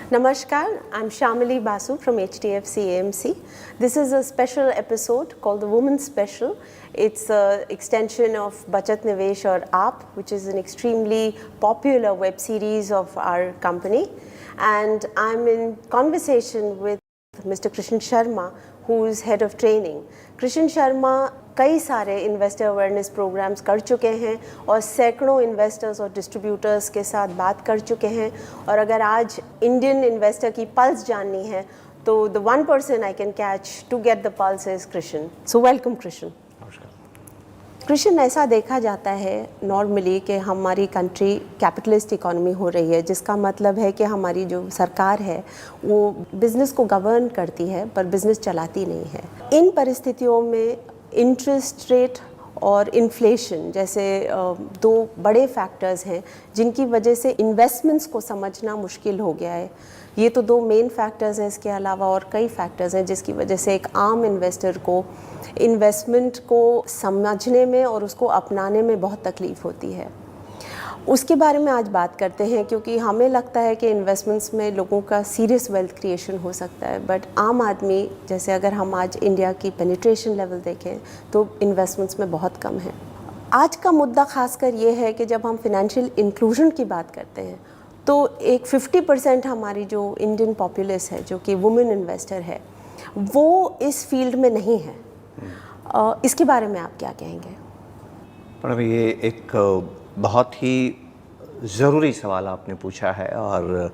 Namaskar, I'm Shamali Basu from HDFC AMC. This is a special episode called the Women's Special. It's an extension of Bachat Nivesh or AAP, which is an extremely popular web series of our company. And I'm in conversation with Mr. Krishan Sharma, who is head of training. Krishan Sharma कई सारे investor awareness programmes कर चुके हैं और सैकड़ों investors और distributors के साथ बात कर चुके हैं। और अगर आज इंडियन इन्वेस्टर की पल्स जाननी है तो the one person I can catch to get the pulse is Krishna. So welcome Krishna. Krishna, ऐसा देखा जाता है नॉर्मली कि हमारी कंट्री कैपिटलिस्ट इकोनॉमी हो रही है, जिसका मतलब है कि हमारी जो सरकार है वो बिज़नेस को गवर्न करती है पर बिज़नेस चलाती नहीं है। इन परिस्थितियों में इंटरेस्ट रेट और इन्फ्लेशन जैसे दो बड़े फैक्टर्स हैं जिनकी वजह से इन्वेस्टमेंट्स को समझना मुश्किल हो गया है। ये तो दो मेन फैक्टर्स हैं, इसके अलावा और कई फैक्टर्स हैं जिसकी वजह से एक आम इन्वेस्टर को इन्वेस्टमेंट को समझने में और उसको अपनाने में बहुत तकलीफ़ होती है। उसके बारे में आज बात करते हैं क्योंकि हमें लगता है कि इन्वेस्टमेंट्स में लोगों का सीरियस वेल्थ क्रिएशन हो सकता है, बट आम आदमी जैसे अगर हम आज इंडिया की पेनिट्रेशन लेवल देखें तो इन्वेस्टमेंट्स में बहुत कम है। आज का मुद्दा खासकर ये है कि जब हम फिनेंशियल इंक्लूजन की बात करते हैं तो एक 50% हमारी जो इंडियन पॉपुलेस है जो कि वुमेन इन्वेस्टर है वो इस फील्ड में नहीं है। इसके बारे में आप क्या कहेंगे? मैडम, ये एक बहुत ही ज़रूरी सवाल आपने पूछा है और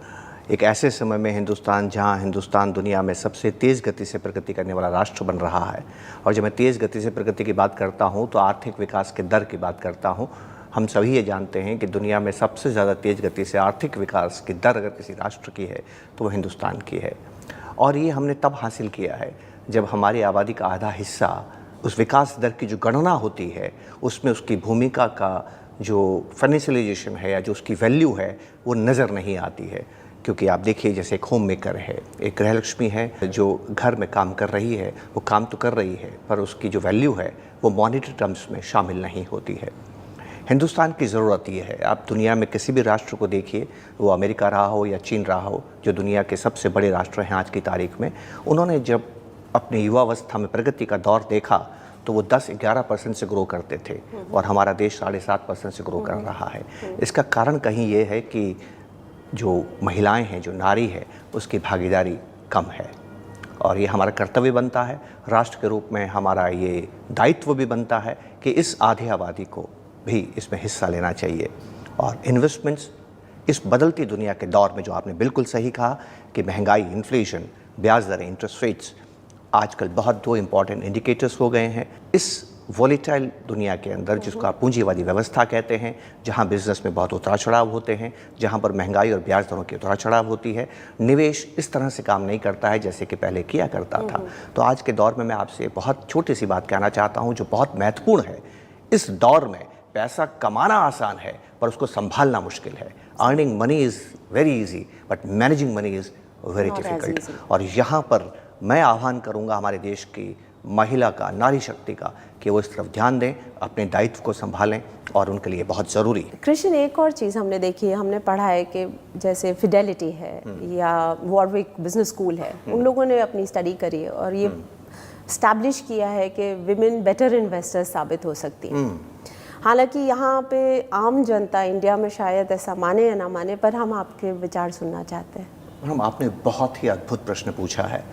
एक ऐसे समय में हिंदुस्तान दुनिया में सबसे तेज़ गति से प्रगति करने वाला राष्ट्र बन रहा है। और जब मैं तेज़ गति से प्रगति की बात करता हूँ तो आर्थिक विकास के दर की बात करता हूँ। हम सभी ये जानते हैं कि दुनिया में सबसे ज़्यादा तेज़ गति से आर्थिक विकास की दर अगर किसी राष्ट्र की है तो वो हिंदुस्तान की है। और ये हमने तब हासिल किया है जब हमारी आबादी का आधा हिस्सा उस विकास दर की जो गणना होती है उसमें उसकी भूमिका का जो फाइनेंशियलाइजेशन है या जो उसकी वैल्यू है वो नज़र नहीं आती है। क्योंकि आप देखिए, जैसे एक होम मेकर है, एक गृहलक्ष्मी है जो घर में काम कर रही है, वो काम तो कर रही है पर उसकी जो वैल्यू है वो मॉनेटरी टर्म्स में शामिल नहीं होती है। हिंदुस्तान की ज़रूरत ये है, आप दुनिया में किसी भी राष्ट्र को देखिए, वो अमेरिका रहा हो या चीन रहा हो, जो दुनिया के सबसे बड़े राष्ट्र हैं आज की तारीख में, उन्होंने जब अपनी युवावस्था में प्रगति का दौर देखा तो वो 10-11% से ग्रो करते थे और हमारा देश 7.5% से ग्रो कर रहा है। इसका कारण कहीं ये है कि जो महिलाएं हैं, जो नारी है, उसकी भागीदारी कम है। और ये हमारा कर्तव्य बनता है, राष्ट्र के रूप में हमारा ये दायित्व भी बनता है कि इस आधी आबादी को भी इसमें हिस्सा लेना चाहिए। और इन्वेस्टमेंट्स इस बदलती दुनिया के दौर में, जो आपने बिल्कुल सही कहा कि महंगाई, इन्फ्लेशन, ब्याज दरें, इंटरेस्ट रेट्स आजकल बहुत दो इम्पॉर्टेंट इंडिकेटर्स हो गए हैं। इस वॉलेटाइल दुनिया के अंदर, जिसको आप पूंजीवादी व्यवस्था कहते हैं, जहां बिजनेस में बहुत उतार चढ़ाव होते हैं, जहां पर महंगाई और ब्याज दरों की उतार चढ़ाव होती है, निवेश इस तरह से काम नहीं करता है जैसे कि पहले किया करता था। तो आज के दौर में मैं आपसे बहुत छोटी सी बात कहना चाहता हूँ जो बहुत महत्वपूर्ण है। इस दौर में पैसा कमाना आसान है पर उसको संभालना मुश्किल है। Earning money is very easy but managing money is very difficult. और यहाँ पर मैं आह्वान करूंगा हमारे देश की महिला का, नारी शक्ति का, कि वो इस तरफ ध्यान दें, अपने दायित्व को संभालें और उनके लिए बहुत ज़रूरी है। कृष्ण, एक और चीज़ हमने देखी है, हमने पढ़ा है कि जैसे फिडेलिटी है या वॉरविक बिजनेस स्कूल है, उन लोगों ने अपनी स्टडी करी है और ये स्टैब्लिश किया है कि विमेन बेटर इन्वेस्टर्स साबित हो सकती हैं। हालांकि यहाँ पे आम जनता इंडिया में शायद ऐसा माने या ना माने, पर हम आपके विचार सुनना चाहते हैं। हम आपने बहुत ही अद्भुत प्रश्न पूछा है।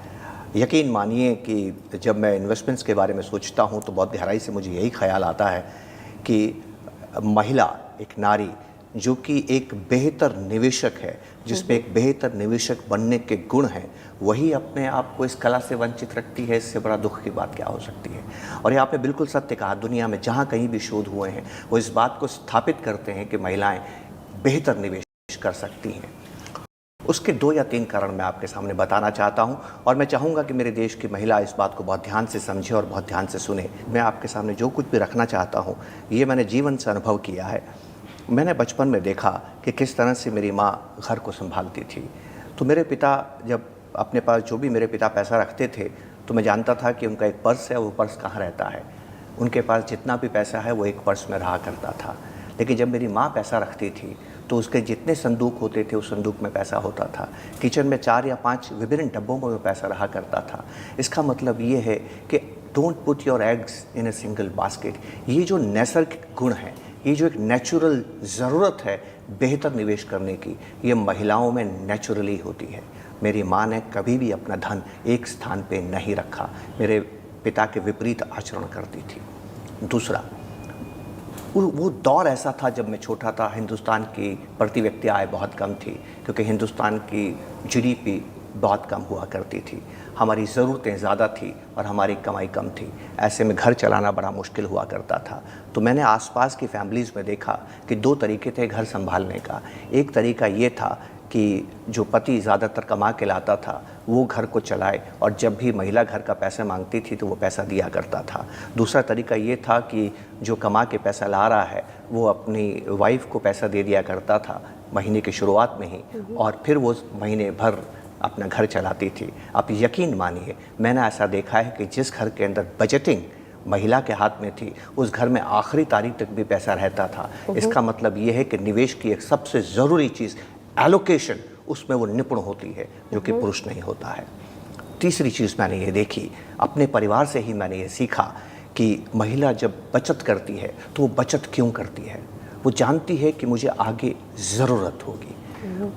यकीन मानिए कि जब मैं इन्वेस्टमेंट्स के बारे में सोचता हूँ तो बहुत गहराई से मुझे यही ख्याल आता है कि महिला, एक नारी जो कि एक बेहतर निवेशक है, जिसमें एक बेहतर निवेशक बनने के गुण हैं, वही अपने आप को इस कला से वंचित रखती है। इससे बड़ा दुख की बात क्या हो सकती है। और ये आपने बिल्कुल सत्य कहा, दुनिया में जहाँ कहीं भी शोध हुए हैं वो इस बात को स्थापित करते हैं कि महिलाएँ बेहतर निवेश कर सकती हैं। उसके 2 या 3 कारण मैं आपके सामने बताना चाहता हूं और मैं चाहूँगा कि मेरे देश की महिला इस बात को बहुत ध्यान से समझे और बहुत ध्यान से सुने। मैं आपके सामने जो कुछ भी रखना चाहता हूं ये मैंने जीवन से अनुभव किया है। मैंने बचपन में देखा कि किस तरह से मेरी माँ घर को संभालती थी। तो मेरे पिता जब अपने पास जो भी मेरे पिता पैसा रखते थे तो मैं जानता था कि उनका एक पर्स है, वो पर्स कहाँ रहता है। उनके पास जितना भी पैसा है वो एक पर्स में रहा करता था। लेकिन जब मेरी माँ पैसा रखती थी तो उसके जितने संदूक होते थे उस संदूक में पैसा होता था। किचन में 4 या 5 विभिन्न डब्बों में वो पैसा रहा करता था। इसका मतलब ये है कि don't put your eggs in a single basket. ये जो नैसर्गिक गुण है, ये जो एक नेचुरल ज़रूरत है बेहतर निवेश करने की, ये महिलाओं में नेचुरली होती है। मेरी माँ ने कभी भी अपना धन एक स्थान पे नहीं रखा, मेरे पिता के विपरीत आचरण करती थी। दूसरा, वो दौर ऐसा था जब मैं छोटा था, हिंदुस्तान की प्रति व्यक्ति आय बहुत कम थी, क्योंकि हिंदुस्तान की जीडीपी बहुत कम हुआ करती थी, हमारी ज़रूरतें ज़्यादा थी और हमारी कमाई कम थी। ऐसे में घर चलाना बड़ा मुश्किल हुआ करता था। तो मैंने आसपास की फैमिलीज़ में देखा कि 2 तरीके थे घर संभालने का। एक तरीका ये था कि जो पति ज़्यादातर कमा के लाता था वो घर को चलाए, और जब भी महिला घर का पैसा मांगती थी तो वो पैसा दिया करता था। दूसरा तरीका ये था कि जो कमा के पैसा ला रहा है वो अपनी वाइफ को पैसा दे दिया करता था महीने की शुरुआत में ही, और फिर वो महीने भर अपना घर चलाती थी। आप यकीन मानिए, मैंने ऐसा देखा है कि जिस घर के अंदर बजटिंग महिला के हाथ में थी उस घर में आखिरी तारीख तक भी पैसा रहता था। इसका मतलब ये है कि निवेश की एक सबसे ज़रूरी चीज़ एलोकेशन, उसमें वो निपुण होती है, जो कि पुरुष नहीं होता है। तीसरी चीज़ मैंने ये देखी, अपने परिवार से ही मैंने ये सीखा कि महिला जब बचत करती है तो वो बचत क्यों करती है। वो जानती है कि मुझे आगे ज़रूरत होगी।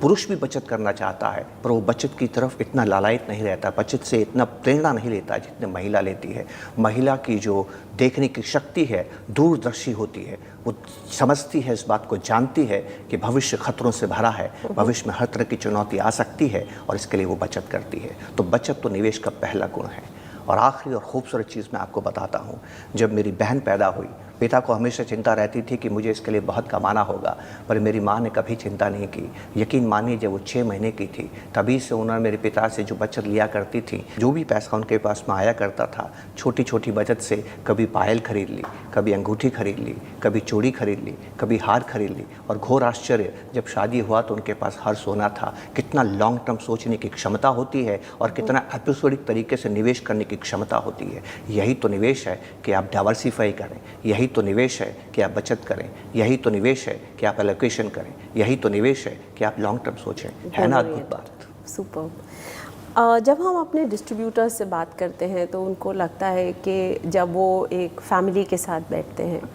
पुरुष भी बचत करना चाहता है, पर वो बचत की तरफ इतना लालायित नहीं रहता, बचत से इतना प्रेरणा नहीं लेता जितने महिला लेती है। महिला की जो देखने की शक्ति है दूरदर्शी होती है, वो समझती है, इस बात को जानती है कि भविष्य खतरों से भरा है, भविष्य में हर तरह की चुनौती आ सकती है, और इसके लिए वो बचत करती है। तो बचत तो निवेश का पहला गुण है। और आखिरी और खूबसूरत चीज़ मैं आपको बताता हूँ, जब मेरी बहन पैदा हुई, पिता को हमेशा चिंता रहती थी कि मुझे इसके लिए बहुत कमाना होगा, पर मेरी माँ ने कभी चिंता नहीं की। यकीन मानिए, जब वो 6 महीने की थी तभी से उन्होंने मेरे पिता से जो बचत लिया करती थी, जो भी पैसा उनके पास में आया करता था, छोटी छोटी बचत से कभी पायल खरीद ली, कभी अंगूठी खरीद ली, कभी चूड़ी खरीद ली, कभी हार खरीद ली। और घोर आश्चर्य, जब शादी हुआ तो उनके पास हर सोना था। कितना लॉन्ग टर्म सोचने की क्षमता होती है और कितना एपिसोडिक तरीके से निवेश करने की क्षमता होती है। यही तो निवेश है कि आप डाइवर्सिफाई करें, यही तो निवेश है कि आप बचत करें, यही तो निवेश है कि आप एलोकेशन करें, यही तो निवेश है कि आप लॉन्ग टर्म सोचें। है ना अद्भुत बात? सुपर। जब हम अपने डिस्ट्रीब्यूटर्स से बात करते हैं तो उनको लगता है कि जब वो एक फैमिली के साथ बैठते हैं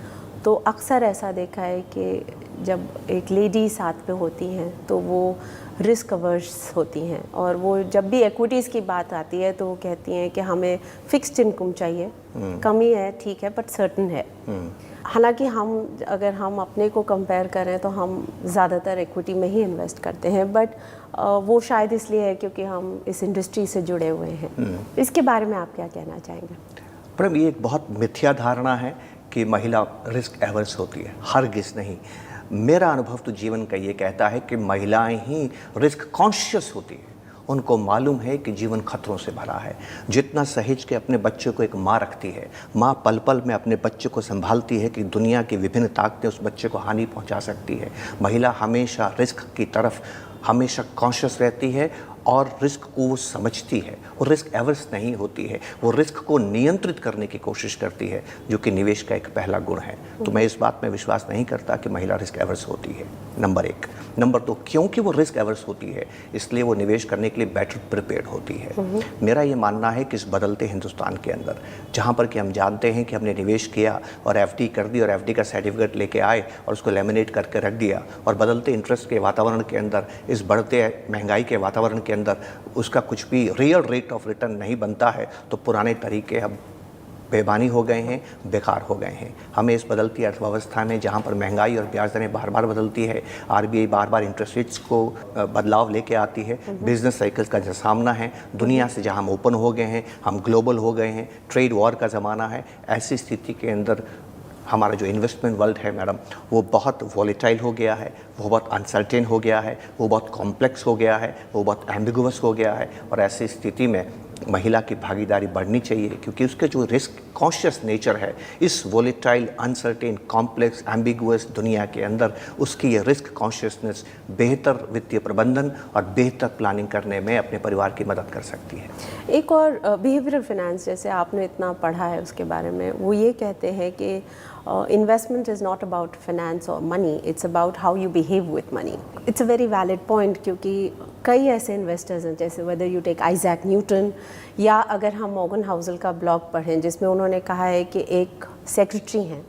तो अक्सर ऐसा देखा है कि जब एक लेडी साथ में होती हैं तो वो रिस्क अवर्स होती हैं, और वो जब भी इक्विटीज़ की बात आती है तो वो कहती हैं कि हमें फिक्स्ड इनकम चाहिए, कमी है ठीक है बट सर्टन है। हालांकि अगर हम अपने को कंपेयर करें तो हम ज़्यादातर इक्विटी में ही इन्वेस्ट करते हैं, बट वो शायद इसलिए है क्योंकि हम इस इंडस्ट्री से जुड़े हुए हैं। इसके बारे में आप क्या कहना चाहेंगे? पर ये एक बहुत मिथ्या धारणा है कि महिला रिस्क एवर्स होती है। हरगिज़ नहीं। मेरा अनुभव तो जीवन का ये कहता है कि महिलाएं ही रिस्क कॉन्शियस होती हैं। उनको मालूम है कि जीवन खतरों से भरा है। जितना सहेज के अपने बच्चे को एक माँ रखती है, माँ पल पल में अपने बच्चे को संभालती है कि दुनिया की विभिन्न ताकतें उस बच्चे को हानि पहुंचा सकती है। महिला हमेशा रिस्क की तरफ हमेशा कॉन्शियस रहती है और रिस्क को वो समझती है। वो रिस्क एवर्स नहीं होती है, वो रिस्क को नियंत्रित करने की कोशिश करती है, जो कि निवेश का एक पहला गुण है। तो मैं इस बात में विश्वास नहीं करता कि महिला रिस्क एवर्स होती है, नंबर 1। नंबर 2, क्योंकि वो रिस्क एवर्स होती है इसलिए वो निवेश करने के लिए बेटर प्रिपेयर्ड होती है। मेरा ये मानना है कि इस बदलते हिंदुस्तान के अंदर, जहाँ पर कि हम जानते हैं कि हमने निवेश किया और एफडी कर दी और एफडी का सर्टिफिकेट लेके आए और उसको लेमिनेट करके रख दिया, और बदलते इंटरेस्ट के वातावरण के अंदर, इस बढ़ते महंगाई के वातावरण के अंदर उसका कुछ भी रियल रेट ऑफ रिटर्न नहीं बनता है, तो पुराने तरीके अब बेबानी हो गए हैं, बेकार हो गए हैं। हमें इस बदलती अर्थव्यवस्था में, जहाँ पर महंगाई और ब्याज दरें बार बार बदलती है, आरबीआई बार बार इंटरेस्ट रेट्स को बदलाव लेके आती है, बिजनेस साइकिल्स का जो सामना है, दुनिया से जहाँ हम ओपन हो गए हैं, हम ग्लोबल हो गए हैं, ट्रेड वॉर का ज़माना है, ऐसी स्थिति के अंदर हमारा जो इन्वेस्टमेंट वर्ल्ड है मैडम, वो बहुत वॉलेटाइल हो गया है, वो बहुत अनसर्टेन हो गया है, वो बहुत कॉम्प्लेक्स हो गया है, वो बहुत एम्बिगुअस हो गया है। और ऐसी स्थिति में महिला की भागीदारी बढ़नी चाहिए, क्योंकि उसके जो रिस्क कॉन्शियस नेचर है, इस वॉलेटाइल, अनसर्टेन, कॉम्प्लेक्स, एम्बिगुअस दुनिया के अंदर उसकी ये रिस्क कॉन्शियसनेस बेहतर वित्तीय प्रबंधन और बेहतर प्लानिंग करने में अपने परिवार की मदद कर सकती है। एक और बिहेवियरल फाइनेंस, जैसे आपने इतना पढ़ा है उसके बारे में, वो ये कहते हैं कि investment is not about finance और money, it's about how you behave with money. It's a very valid point, क्योंकि कई ऐसे इन्वेस्टर्स हैं, जैसे whether you take Isaac Newton, या अगर हम मॉर्गन हाउसल का ब्लॉग पढ़ें जिसमें उन्होंने कहा है कि एक सेक्रेटरी हैं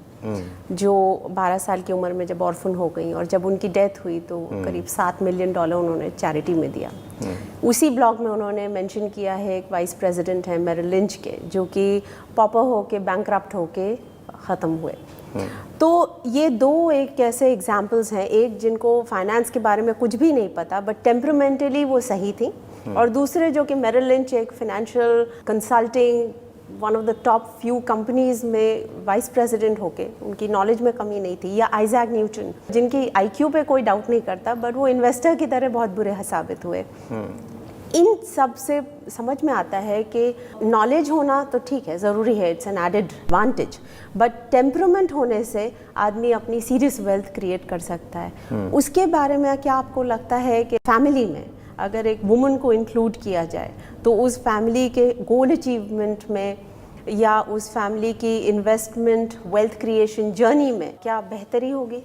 जो 12 साल की उम्र में जब ऑर्फन हो गई और जब उनकी डेथ हुई तो करीब $7 मिलियन उन्होंने चैरिटी में दिया. उसी ब्लॉग में उन्होंने मेंशन किया है एक वाइस प्रेसिडेंट है मेरिल लिंच के, जो कि पॉपर होके बैंकरप्ट होके ख़त्म हुए. तो ये दो एक ऐसे एग्जाम्पल्स हैं, एक जिनको फाइनेंस के बारे में कुछ भी नहीं पता बट टेम्परामेंटली वो सही थी, और दूसरे जो कि मेरिल लिंच एक financial consulting one of the top few companies में वाइस प्रेसिडेंट होके उनकी नॉलेज में कमी नहीं थी, या आइजैक न्यूटन जिनकी आईक्यू पे कोई डाउट नहीं करता बट वो इन्वेस्टर की तरह बहुत बुरे साबित हुए. इन सब से समझ में आता है कि नॉलेज होना तो ठीक है, ज़रूरी है, it's an added advantage, but temperament होने से आदमी अपनी सीरियस वेल्थ क्रिएट कर सकता है. उसके बारे में क्या आपको लगता है कि फैमिली में अगर एक वुमन को इंक्लूड किया जाए तो उस फैमिली के गोल अचीवमेंट में या उस फैमिली की इन्वेस्टमेंट वेल्थ क्रिएशन जर्नी में क्या बेहतरी होगी?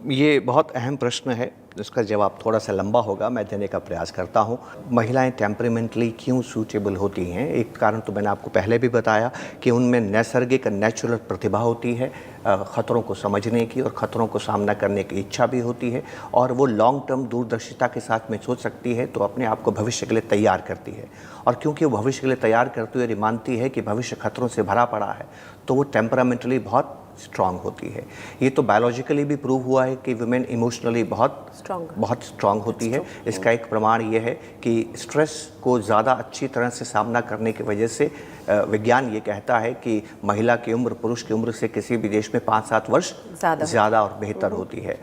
ये बहुत अहम प्रश्न है, इसका जवाब थोड़ा सा लंबा होगा, मैं देने का प्रयास करता हूँ. महिलाएं टेम्परामेंटली क्यों सूटेबल होती हैं? एक कारण तो मैंने आपको पहले भी बताया कि उनमें नैसर्गिक नेचुरल प्रतिभा होती है, ख़तरों को समझने की और ख़तरों को सामना करने की इच्छा भी होती है, और वो लॉन्ग टर्म दूरदर्शिता के साथ में सोच सकती है, तो अपने आप को भविष्य के लिए तैयार करती है. और क्योंकि वो भविष्य के लिए तैयार करती हुई मानती है कि भविष्य खतरों से भरा पड़ा है, तो वो टेम्परामेंटली बहुत स्ट्रांग होती है. ये तो बायोलॉजिकली भी प्रूव हुआ है कि वुमेन इमोशनली बहुत स्ट्रांग होती है. इसका एक प्रमाण ये है कि स्ट्रेस को ज़्यादा अच्छी तरह से सामना करने की वजह से विज्ञान ये कहता है कि महिला की उम्र पुरुष की उम्र से किसी भी देश में 5-7 वर्ष ज़्यादा और बेहतर होती है.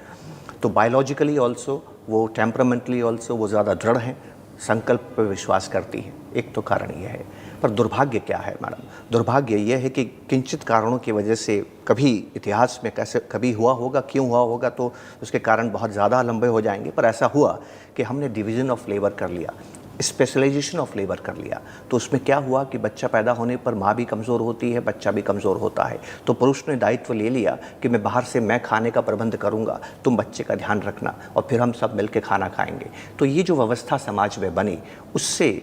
तो बायोलॉजिकली ऑल्सो वो, टेम्परामेंटली ऑल्सो वो ज़्यादा दृढ़ हैं, संकल्प पर विश्वास करती है. एक तो कारण यह है. पर दुर्भाग्य क्या है मैडम? दुर्भाग्य यह है कि किंचित कारणों की वजह से कभी इतिहास में कैसे कभी हुआ होगा, क्यों हुआ होगा तो उसके कारण बहुत ज़्यादा लंबे हो जाएंगे, पर ऐसा हुआ कि हमने डिवीज़न ऑफ लेबर कर लिया, स्पेशलाइजेशन ऑफ लेबर कर लिया. तो उसमें क्या हुआ कि बच्चा पैदा होने पर माँ भी कमज़ोर होती है, बच्चा भी कमज़ोर होता है. तो पुरुष ने दायित्व ले लिया कि मैं बाहर से मैं खाने का प्रबंध करूँगा, तुम बच्चे का ध्यान रखना, और फिर हम सब मिल के खाना खाएँगे. तो ये जो व्यवस्था समाज में बनी, उससे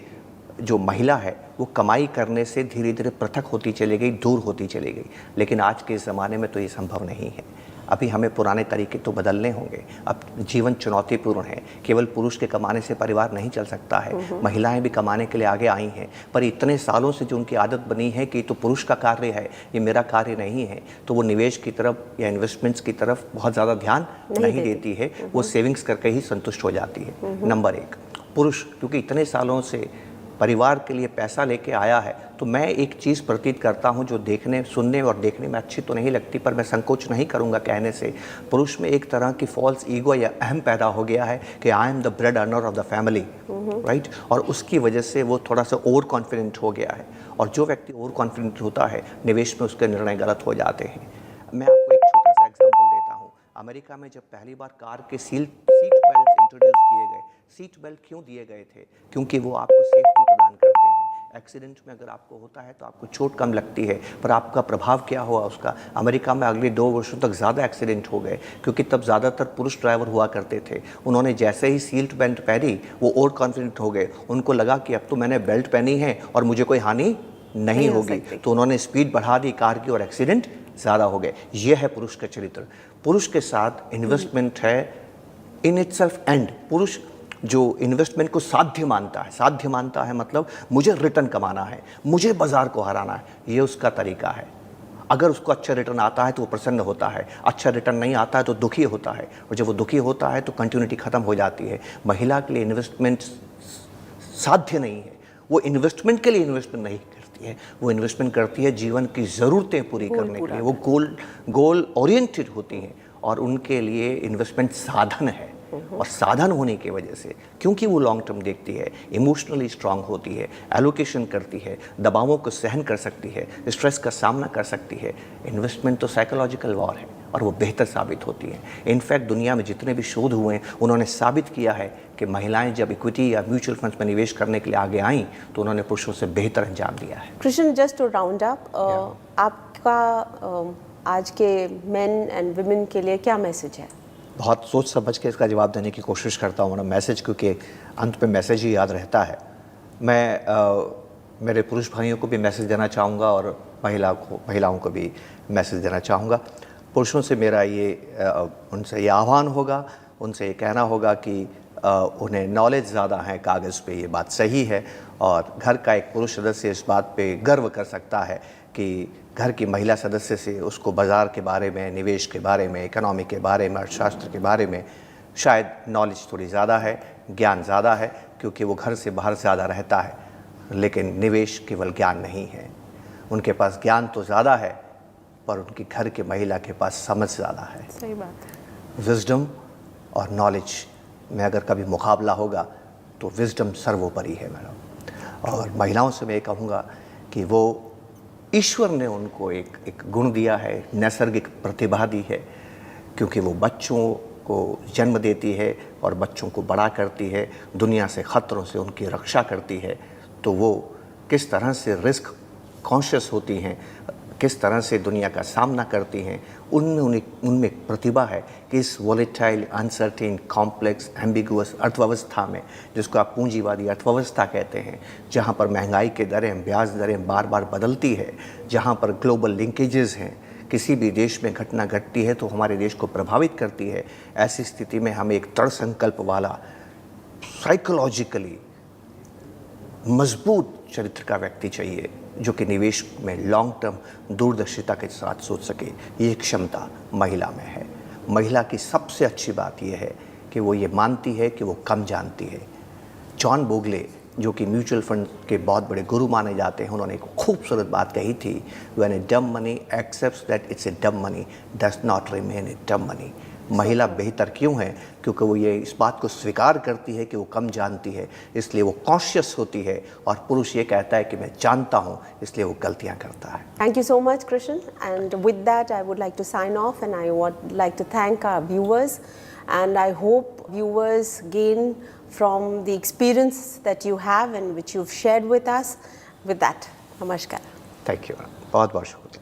जो महिला है वो कमाई करने से धीरे धीरे पृथक होती चली गई, दूर होती चली गई. लेकिन आज के ज़माने में तो ये संभव नहीं है. अभी हमें पुराने तरीके तो बदलने होंगे. अब जीवन चुनौतीपूर्ण है, केवल पुरुष के कमाने से परिवार नहीं चल सकता है. महिलाएं भी कमाने के लिए आगे आई हैं, पर इतने सालों से जो उनकी आदत बनी है कि तो पुरुष का कार्य है, ये मेरा कार्य नहीं है, तो वो निवेश की तरफ या इन्वेस्टमेंट्स की तरफ बहुत ज़्यादा ध्यान नहीं देती है. वो सेविंग्स करके ही संतुष्ट हो जाती है. नंबर एक. पुरुष क्योंकि इतने सालों से परिवार के लिए पैसा लेके आया है, तो मैं एक चीज़ प्रतीत करता हूं जो देखने, सुनने और देखने में अच्छी तो नहीं लगती, पर मैं संकोच नहीं करूंगा कहने से. पुरुष में एक तरह की फॉल्स ईगो या अहम पैदा हो गया है कि I am the bread earner of the family, right. और उसकी वजह से वो थोड़ा सा ओवर कॉन्फिडेंट हो गया है. और जो व्यक्ति ओवर कॉन्फिडेंट होता है, निवेश में उसके निर्णय गलत हो जाते हैं. मैं आपको एक छोटा सा एग्जाम्पल देता हूँ. अमेरिका में जब पहली बार कार के सीट बेल्ट इंट्रोड्यूस किए गए, सीट बेल्ट क्यों दिए गए थे? क्योंकि वो आपको सेफ्टी प्रदान करते हैं. एक्सीडेंट में अगर आपको होता है तो आपको चोट कम लगती है, पर आपका प्रभाव क्या हुआ उसका? अमेरिका में अगले 2 वर्षों तक ज़्यादा एक्सीडेंट हो गए, क्योंकि तब ज़्यादातर पुरुष ड्राइवर हुआ करते थे. उन्होंने जैसे ही सीट बेल्ट पहनी, वो ओवर कॉन्फिडेंट हो गए. उनको लगा कि अब तो मैंने बेल्ट पहनी है और मुझे कोई हानि नहीं होगी, तो उन्होंने स्पीड बढ़ा दी कार की और एक्सीडेंट ज़्यादा हो गए. यह है पुरुष का चरित्र. पुरुष के साथ इन्वेस्टमेंट है इन इटसेल्फ एंड. पुरुष जो इन्वेस्टमेंट को साध्य मानता है मतलब मुझे रिटर्न कमाना है, मुझे बाजार को हराना है, ये उसका तरीका है. अगर उसको अच्छा रिटर्न आता है तो वो प्रसन्न होता है, अच्छा रिटर्न नहीं आता है तो दुखी होता है, और जब वो दुखी होता है तो कंटिन्यूटी खत्म हो जाती है. महिला के लिए इन्वेस्टमेंट साध्य नहीं है. वो इन्वेस्टमेंट के लिए इन्वेस्टमेंट नहीं करती है, वो इन्वेस्टमेंट करती है जीवन की ज़रूरतें पूरी करने के लिए. वो गोल ओरिएंटेड होती हैं, और उनके लिए इन्वेस्टमेंट साधन है. और साधन होने की वजह से, क्योंकि वो लॉन्ग टर्म देखती है, इमोशनली स्ट्रांग होती है, एलोकेशन करती है, दबावों को सहन कर सकती है, स्ट्रेस का सामना कर सकती है. इन्वेस्टमेंट तो साइकोलॉजिकल वॉर है, और वो बेहतर साबित होती है. इनफैक्ट दुनिया में जितने भी शोध हुए हैं, उन्होंने साबित किया है कि महिलाएं जब इक्विटी या म्यूचुअल फंड्स में निवेश करने के लिए आगे आईं, तो उन्होंने पुरुषों से बेहतर अंजाम दिया है. Krishna, just to round up, आपका आज के मेन एंड वुमेन के लिए क्या मैसेज है? बहुत सोच समझ के इसका जवाब देने की कोशिश करता हूँ ना मैसेज, क्योंकि अंत में मैसेज ही याद रहता है। मैं मेरे पुरुष भाइयों को भी मैसेज देना चाहूँगा और महिलाओं को भी मैसेज देना चाहूँगा। पुरुषों से मेरा उनसे ये आह्वान होगा, उनसे ये कहना होगा कि उन्हें नॉलेज ज़्यादा है कागज़ पे, ये बात सही है। और घर का एक पुरुष सदस्य इस बात पे गर्व कर सकता है कि घर की महिला सदस्य से उसको बाज़ार के बारे में, निवेश के बारे में, इकोनॉमी के बारे में, अर्थशास्त्र के बारे में शायद नॉलेज थोड़ी ज़्यादा है, ज्ञान ज़्यादा है, क्योंकि वो घर से बाहर ज़्यादा रहता है। लेकिन निवेश केवल ज्ञान नहीं है, उनके पास ज्ञान तो ज़्यादा है पर उनकी घर की महिला के पास समझ ज़्यादा है। सही बात है। विजडम और नॉलेज में अगर कभी मुकाबला होगा तो विजडम सर्वोपरि है मैडम। और महिलाओं से मैं ये कहूँगा कि वो ईश्वर ने उनको एक गुण दिया है, नैसर्गिक प्रतिभा दी है, क्योंकि वो बच्चों को जन्म देती है और बच्चों को बड़ा करती है, दुनिया से ख़तरों से उनकी रक्षा करती है। तो वो किस तरह से रिस्क कॉन्शियस होती हैं, किस तरह से दुनिया का सामना करती हैं, उनमें एक प्रतिभा है कि इस वॉलेटाइल, अनसर्टेन, कॉम्प्लेक्स, एम्बिगुअस अर्थव्यवस्था में, जिसको आप पूंजीवादी अर्थव्यवस्था कहते हैं, जहाँ पर महंगाई के दरें, ब्याज दरें बार बार बदलती है, जहाँ पर ग्लोबल लिंकेजेस हैं, किसी भी देश में घटना घटती है तो हमारे देश को प्रभावित करती है। ऐसी स्थिति में हमें एक दृढ़ संकल्प वाला, साइकोलॉजिकली मजबूत चरित्र का व्यक्ति चाहिए, जो कि निवेश में लॉन्ग टर्म दूरदर्शिता के साथ सोच सके। ये क्षमता महिला में है। महिला की सबसे अच्छी बात यह है कि वो ये मानती है कि वो कम जानती है। जॉन बोगले, जो कि म्यूचुअल फंड के बहुत बड़े गुरु माने जाते हैं, उन्होंने एक खूबसूरत बात कही थी, when a dumb money accepts that it's a dumb money does not remain a dumb money. महिला बेहतर क्यों है? क्योंकि वो ये इस बात को स्वीकार करती है कि वो कम जानती है, इसलिए वो कॉन्शियस होती है। और पुरुष ये कहता है कि मैं जानता हूँ, इसलिए वो गलतियाँ करता है। Thank you so much, Krishan. And with that, I would like to sign off, and I would like to thank our viewers. And I hope viewers gain from the experience that you have and which you've shared with us. With that, namaskar. Thank you, बहुत बहुत शुक्रिया।